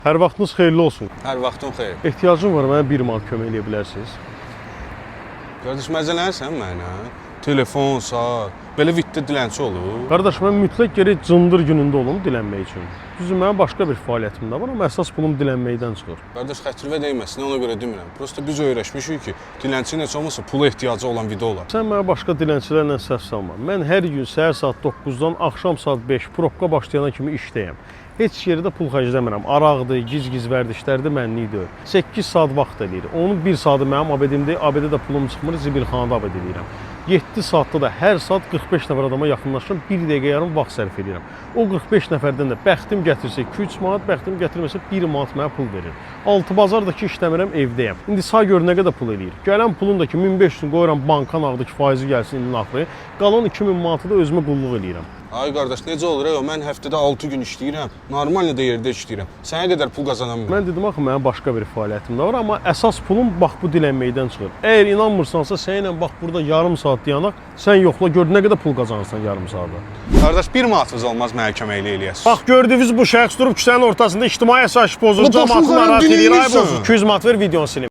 Hər vaxtınız xeyirli olsun. Hər vaxtın xeyir. Ehtiyacım var, mənə 1 manat kömək edə bilərsiniz. Qardaş, məzələnsən mənə. Telefon, saat, belə vitdə dilənçi olur. Qardaş, mən mütləq gərək cındır günündə olum dilənmək üçün. Düzü, mənim başqa bir fəaliyyətim də var, amma əsas pulum dilənməkdən çıxır. Qardaş, xətrivə dəyməsin, ona görə demirəm. Prosta biz öyrəşmişik ki, dilənçi heç olmasa pula ehtiyacı olan video olar. Sən mənə başqa dilənçilərlə səhv salma. Mən hər gün səhər saat 9-dan axşam saat 5 probka başlayana kimi işdəyəm. Heç yerdə pul xərcləmirəm. Araqdır, giz-giz vərdişlərdir, mənlikdir. 8 saat vaxt eləyir. Onun 1 saatı mənim abedimdir. ABD-də pulum çıxmır, zibilxanada abed eləyirəm. 7 saatda da hər saat 45 nəfər adama yaxınlaşıram, 1 dəqiqə yarım vaxt sərf edirəm. O 45 nəfərdən də bəxtim gətirsə 2-3 manat, bəxtim gətirməsə 1 manat mənə pul verir. 6 bazardakı işləmirəm, evdəyəm. İndi sağ gör nə qədər pul eləyir. Gələn pulun da ki 1500 qoyuram banka nağdakı faizi gəlsin ilin axırı. Qalan 2000 manatı da özümə qulluq eləyirəm. Ay qardaş, necə olur? Mən həftədə 6 gün işləyirəm. Normal də yerdə işləyirəm. Sənə qədər pul qazanamıram. Mən dedim axı mənim başqa bir fəaliyyətim də var, amma əsas pulum bax bu dilənməkdən çıxır. Əgər inanmırsansa səninlə bax burada yarım saat dayanaq, sən yoxla gör nə qədər pul qazanırsan yarım saatda. Qardaş, 1 manatınız olmaz mənə köməkli eləyəsiniz. Bax gördüyünüz bu şəxs durub küçənin ortasında ictimai asayiş pozur, cəmaatı narahat edir, ay bozur. 200 manat ver, videonu silim.